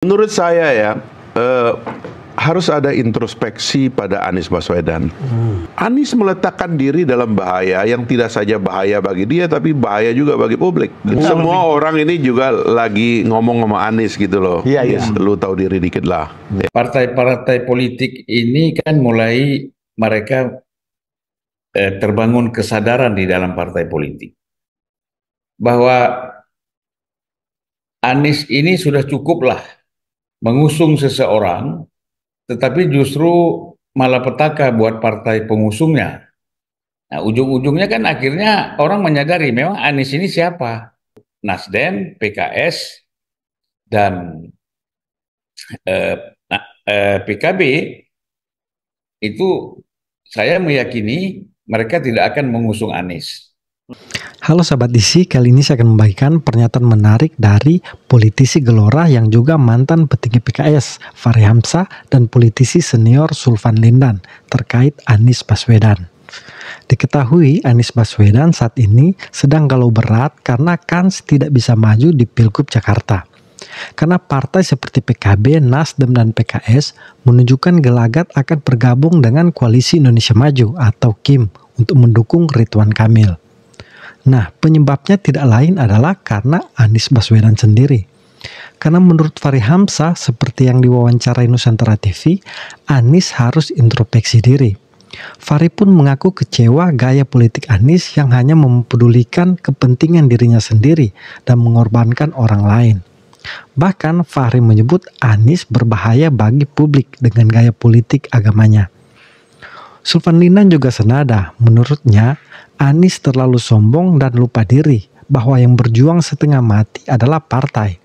Menurut saya ya, harus ada introspeksi pada Anies Baswedan. Anies meletakkan diri dalam bahaya yang tidak saja bahaya bagi dia, tapi bahaya juga bagi publik. Semua orang ini juga lagi ngomong sama Anies gitu loh. Iya. Lu tahu diri dikit lah. Partai-partai politik ini kan mulai mereka terbangun kesadaran di dalam partai politik bahwa Anies ini sudah cukuplah mengusung seseorang, tetapi justru malapetaka buat partai pengusungnya. Nah, ujung-ujungnya kan akhirnya orang menyadari memang Anies ini siapa. Nasdem, PKS, dan PKB itu saya meyakini mereka tidak akan mengusung Anies. Halo sahabat DC, kali ini saya akan membagikan pernyataan menarik dari politisi Gelora yang juga mantan petinggi PKS, Fahri Hamzah, dan politisi senior Sulvan Lindan terkait Anies Baswedan. Diketahui Anies Baswedan saat ini sedang galau berat karena kans tidak bisa maju di Pilgub Jakarta. Karena partai seperti PKB, Nasdem, dan PKS menunjukkan gelagat akan bergabung dengan Koalisi Indonesia Maju atau KIM untuk mendukung Ridwan Kamil. Nah, penyebabnya tidak lain adalah karena Anies Baswedan sendiri. Karena menurut Fahri Hamzah, seperti yang diwawancarai Nusantara TV, Anies harus introspeksi diri. Fahri pun mengaku kecewa gaya politik Anies yang hanya mempedulikan kepentingan dirinya sendiri dan mengorbankan orang lain. Bahkan Fahri menyebut Anies berbahaya bagi publik dengan gaya politik agamanya. Sulvan Lindan juga senada, menurutnya Anies terlalu sombong dan lupa diri bahwa yang berjuang setengah mati adalah partai.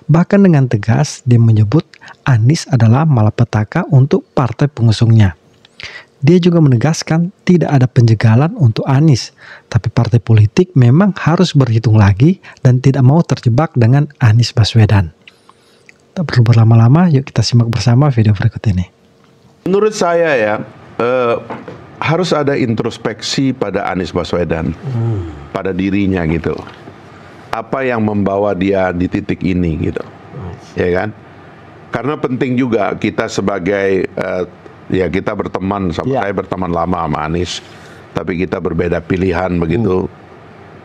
Bahkan dengan tegas dia menyebut Anies adalah malapetaka untuk partai pengusungnya. Dia juga menegaskan tidak ada penjagalan untuk Anies, tapi partai politik memang harus berhitung lagi dan tidak mau terjebak dengan Anies Baswedan. Tak perlu berlama-lama, yuk kita simak bersama video berikut ini. Menurut saya ya, harus ada introspeksi pada Anies Baswedan, pada dirinya gitu. Apa yang membawa dia di titik ini gitu, ya kan? Karena penting juga kita sebagai ya kita berteman, saya berteman lama sama Anies, tapi kita berbeda pilihan begitu.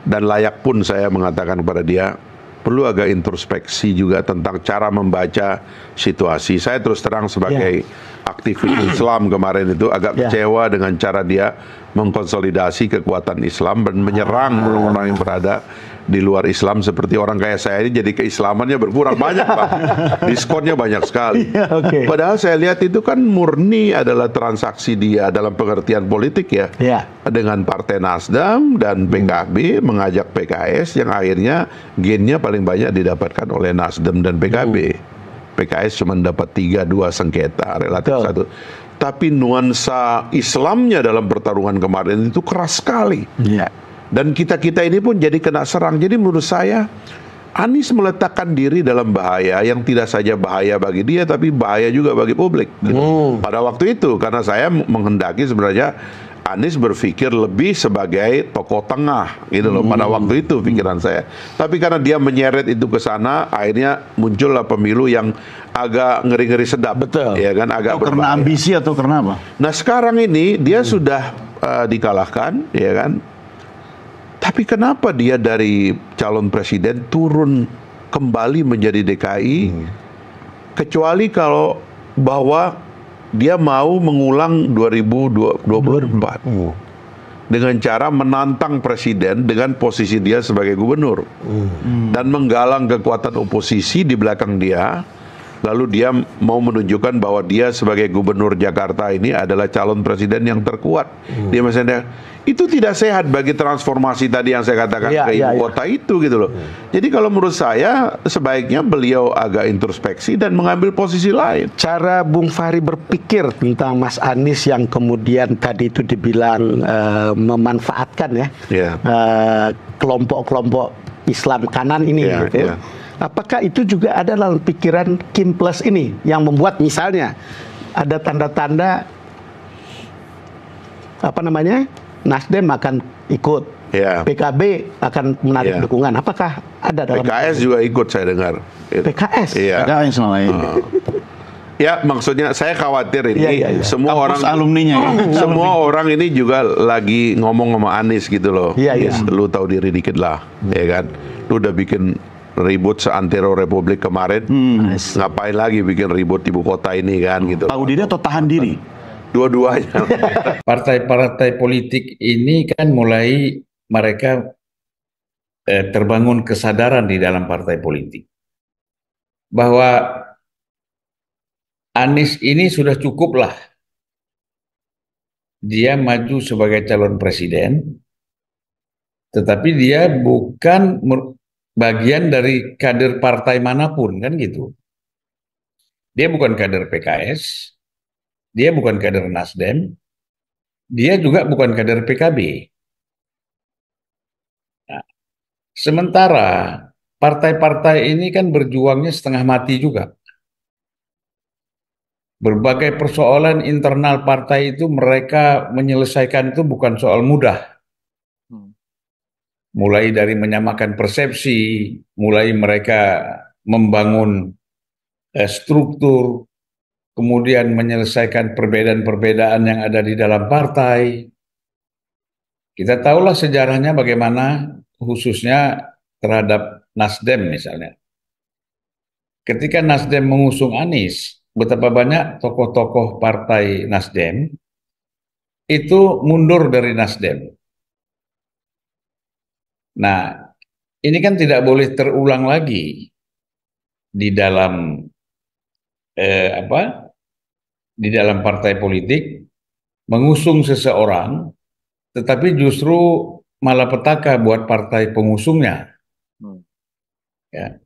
Dan layak pun saya mengatakan kepada dia, perlu agak introspeksi juga tentang cara membaca situasi. Saya terus terang sebagai aktivis Islam kemarin itu agak kecewa dengan cara dia mengkonsolidasi kekuatan Islam dan menyerang orang-orang yang berada di luar Islam seperti orang kayak saya ini, jadi keislamannya berkurang banyak Pak. Diskonnya banyak sekali. Padahal saya lihat itu kan murni adalah transaksi dia dalam pengertian politik ya. Dengan Partai Nasdem dan PKB mengajak PKS yang akhirnya gainnya paling banyak didapatkan oleh Nasdem dan PKB. PKS cuma dapat 3-2 sengketa relatif satu. Tapi nuansa Islamnya dalam pertarungan kemarin itu keras sekali. Dan kita-kita ini pun jadi kena serang. Jadi menurut saya Anies meletakkan diri dalam bahaya yang tidak saja bahaya bagi dia, tapi bahaya juga bagi publik. Pada waktu itu, karena saya menghendaki sebenarnya Anies berpikir lebih sebagai tokoh tengah gitu loh pada waktu itu pikiran saya. Tapi karena dia menyeret itu ke sana, akhirnya muncullah pemilu yang agak ngeri-ngeri sedap. Ya kan, agak atau karena ambisi atau karena apa? Nah, sekarang ini dia sudah dikalahkan, ya kan? Tapi kenapa dia dari calon presiden turun kembali menjadi DKI? Kecuali kalau bahwa dia mau mengulang 2024 dengan cara menantang presiden dengan posisi dia sebagai gubernur dan menggalang kekuatan oposisi di belakang dia. Lalu dia mau menunjukkan bahwa dia sebagai gubernur Jakarta ini adalah calon presiden yang terkuat. Dia misalnya itu tidak sehat bagi transformasi tadi yang saya katakan ke ibu kota itu gitu loh. Jadi kalau menurut saya sebaiknya beliau agak introspeksi dan mengambil posisi lain. Cara Bung Fahri berpikir tentang Mas Anies yang kemudian tadi itu dibilang memanfaatkan kelompok-kelompok Islam kanan ini gitu. Apakah itu juga ada dalam pikiran Kim Plus ini yang membuat misalnya ada tanda-tanda apa namanya Nasdem akan ikut, PKB akan menarik dukungan? Apakah ada dalam PKS juga ikut saya dengar. PKS. Iya. PKS selama ini. Ya, maksudnya saya khawatir ini Iya. semua orang Kampus alumninya ya. semua orang ini juga lagi ngomong sama Anies gitu loh. Iya. Nis, lu tahu diri dikit lah, ya kan? Lu udah bikin ribut seantero Republik kemarin, ngapain lagi bikin ribut ibu kota ini kan gitu. Tahu diri atau tahan diri? Dua-duanya. Partai-partai politik ini kan mulai mereka terbangun kesadaran di dalam partai politik bahwa Anies ini sudah cukup lah dia maju sebagai calon presiden, tetapi dia bukan bagian dari kader partai manapun, kan gitu. Dia bukan kader PKS, dia bukan kader Nasdem, dia juga bukan kader PKB. Nah, sementara partai-partai ini kan berjuangnya setengah mati juga. Berbagai persoalan internal partai itu mereka menyelesaikan itu bukan soal mudah. Mulai dari menyamakan persepsi, mulai mereka membangun struktur, kemudian menyelesaikan perbedaan-perbedaan yang ada di dalam partai. Kita tahulah sejarahnya bagaimana, khususnya terhadap Nasdem misalnya. Ketika Nasdem mengusung Anies, betapa banyak tokoh-tokoh partai Nasdem itu mundur dari Nasdem. Nah, ini kan tidak boleh terulang lagi di dalam di dalam partai politik mengusung seseorang, tetapi justru malapetaka buat partai pengusungnya. Ya.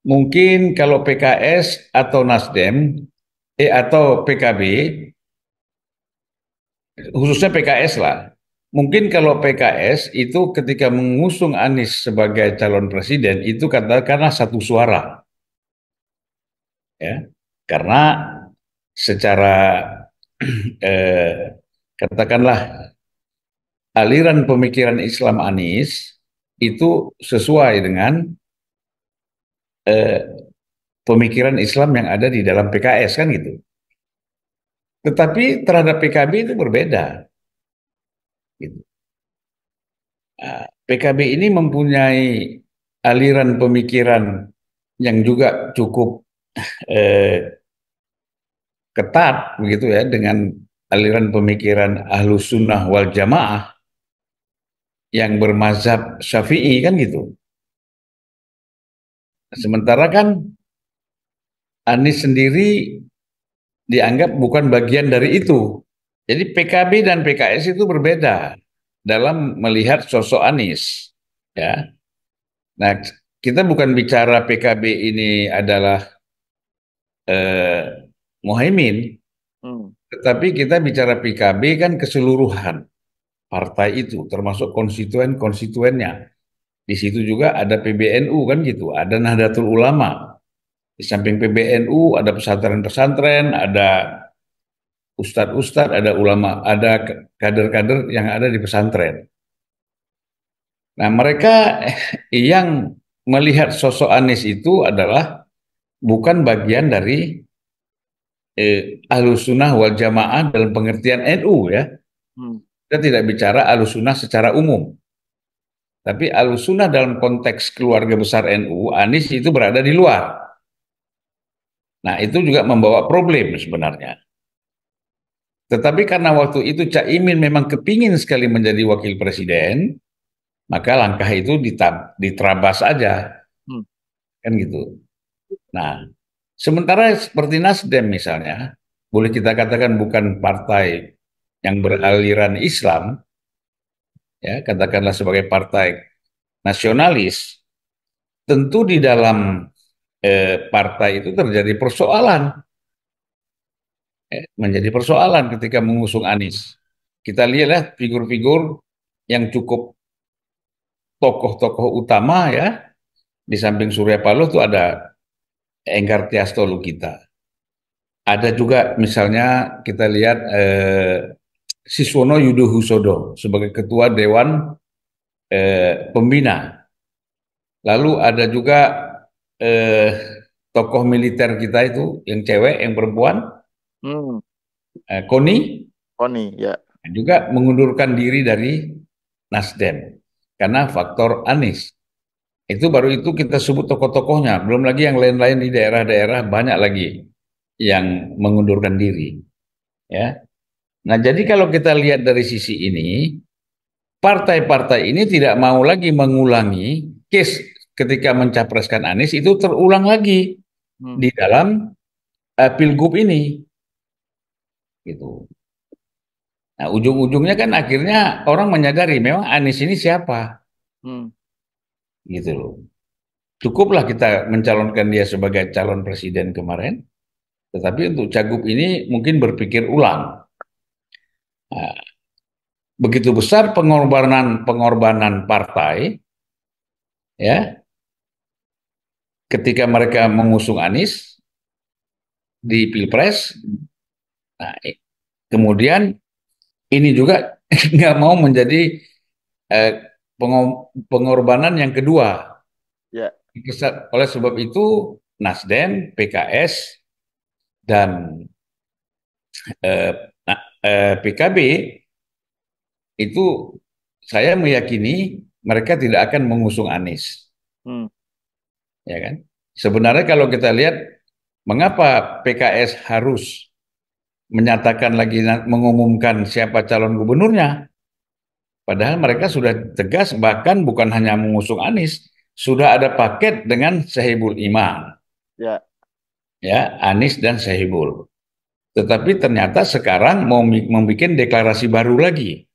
Mungkin kalau PKS atau Nasdem atau PKB, khususnya PKS lah. Mungkin kalau PKS itu ketika mengusung Anies sebagai calon presiden itu katakanlah satu suara. Ya. Karena secara katakanlah aliran pemikiran Islam Anies itu sesuai dengan pemikiran Islam yang ada di dalam PKS kan gitu. Tetapi terhadap PKB itu berbeda. Gitu. PKB ini mempunyai aliran pemikiran yang juga cukup ketat begitu ya, dengan aliran pemikiran Ahlus Sunnah wal Jamaah yang bermazhab Syafi'i kan gitu. Sementara kan Anies sendiri dianggap bukan bagian dari itu. Jadi PKB dan PKS itu berbeda dalam melihat sosok Anies. Ya. Nah, kita bukan bicara PKB ini adalah Muhaimin, tetapi kita bicara PKB kan keseluruhan partai itu, termasuk konstituennya. Di situ juga ada PBNU kan gitu, ada Nahdlatul Ulama. Di samping PBNU ada pesantren-pesantren, ada ustadz-ustadz, ada ulama, ada kader-kader yang ada di pesantren. Nah, mereka yang melihat sosok Anies itu adalah bukan bagian dari Ahlus Sunnah wal Jamaah dalam pengertian NU ya. Kita tidak bicara Ahlus Sunnah secara umum. Tapi Ahlus Sunnah dalam konteks keluarga besar NU, Anies itu berada di luar. Nah, itu juga membawa problem sebenarnya. Tetapi karena waktu itu Cak Imin memang kepingin sekali menjadi wakil presiden, maka langkah itu diterabas aja. Kan gitu. Nah, sementara seperti Nasdem misalnya, boleh kita katakan bukan partai yang beraliran Islam, ya katakanlah sebagai partai nasionalis, tentu di dalam partai itu terjadi persoalan, menjadi persoalan ketika mengusung Anies. Kita lihatlah figur-figur yang cukup tokoh-tokoh utama ya, di samping Surya Paloh itu ada Enggar Tias Tolukita. Ada juga misalnya kita lihat Siswono Yudhohusodo sebagai ketua Dewan Pembina. Lalu ada juga tokoh militer kita itu, yang cewek, yang perempuan, Hmm. Koni, Koni, ya. juga mengundurkan diri dari Nasdem karena faktor Anies. Itu baru itu kita sebut tokoh-tokohnya, belum lagi yang lain-lain di daerah-daerah banyak lagi yang mengundurkan diri. Ya. Nah, jadi kalau kita lihat dari sisi ini, partai-partai ini tidak mau lagi mengulangi case ketika mencapreskan Anies itu terulang lagi di dalam pilgub ini. Gitu. Nah, ujung-ujungnya kan akhirnya orang menyadari memang Anies ini siapa, gitu loh. Cukuplah kita mencalonkan dia sebagai calon presiden kemarin, tetapi untuk Cagup ini mungkin berpikir ulang. Nah, begitu besar pengorbanan partai, ya, ketika mereka mengusung Anies di Pilpres. Nah, kemudian ini juga nggak mau menjadi pengorbanan yang kedua. Ya. Oleh sebab itu Nasdem, PKS, dan PKB itu saya meyakini mereka tidak akan mengusung Anies. Ya kan? Sebenarnya kalau kita lihat mengapa PKS harus menyatakan lagi mengumumkan siapa calon gubernurnya, padahal mereka sudah tegas bahkan bukan hanya mengusung Anies, sudah ada paket dengan Sohibul Iman. Ya. Ya, Anies dan Sohibul. Tetapi ternyata sekarang mau membuat deklarasi baru lagi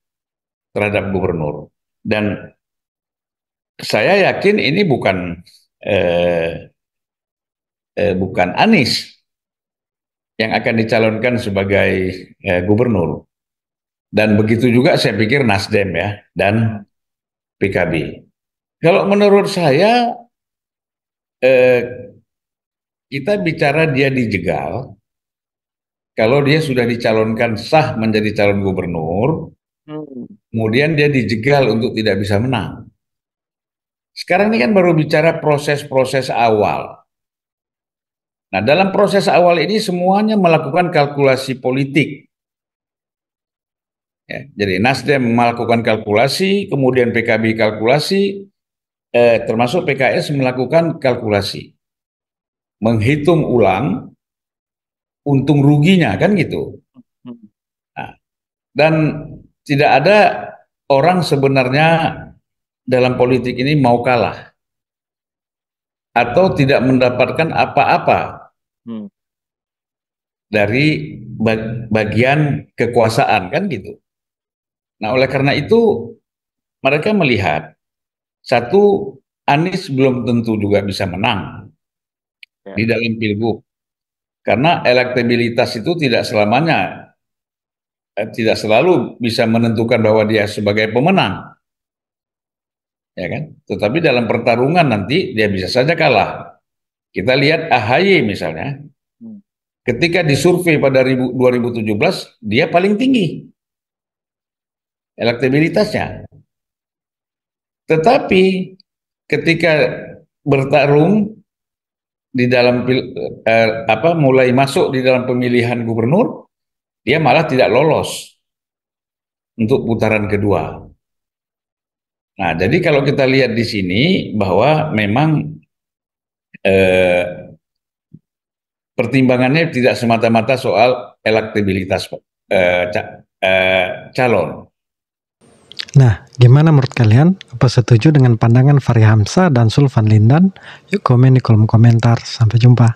terhadap gubernur. Dan saya yakin ini bukan Anies yang akan dicalonkan sebagai gubernur. Dan begitu juga saya pikir Nasdem ya, dan PKB. Kalau menurut saya, kita bicara dia dijegal, kalau dia sudah dicalonkan sah menjadi calon gubernur, kemudian dia dijegal untuk tidak bisa menang. Sekarang ini kan baru bicara proses-proses awal. Nah, dalam proses awal ini semuanya melakukan kalkulasi politik. Ya, jadi Nasdem melakukan kalkulasi, kemudian PKB kalkulasi, termasuk PKS melakukan kalkulasi. Menghitung ulang untung ruginya, kan gitu. Nah, dan tidak ada orang sebenarnya dalam politik ini mau kalah atau tidak mendapatkan apa-apa dari bagian kekuasaan, kan gitu. Nah, oleh karena itu mereka melihat satu, Anies belum tentu juga bisa menang di dalam pilgub karena elektabilitas itu tidak selamanya tidak selalu bisa menentukan bahwa dia sebagai pemenang, ya kan? Tetapi dalam pertarungan nanti dia bisa saja kalah. Kita lihat AHY misalnya, ketika disurvei pada 2017 dia paling tinggi elektabilitasnya. Tetapi ketika bertarung di dalam mulai masuk di dalam pemilihan gubernur, dia malah tidak lolos untuk putaran kedua. Nah, jadi kalau kita lihat di sini bahwa memang pertimbangannya tidak semata-mata soal elektabilitas calon. Nah, gimana menurut kalian? Apa setuju dengan pandangan Fahri Hamzah dan Sulfan Lindan? Yuk komen di kolom komentar. Sampai jumpa.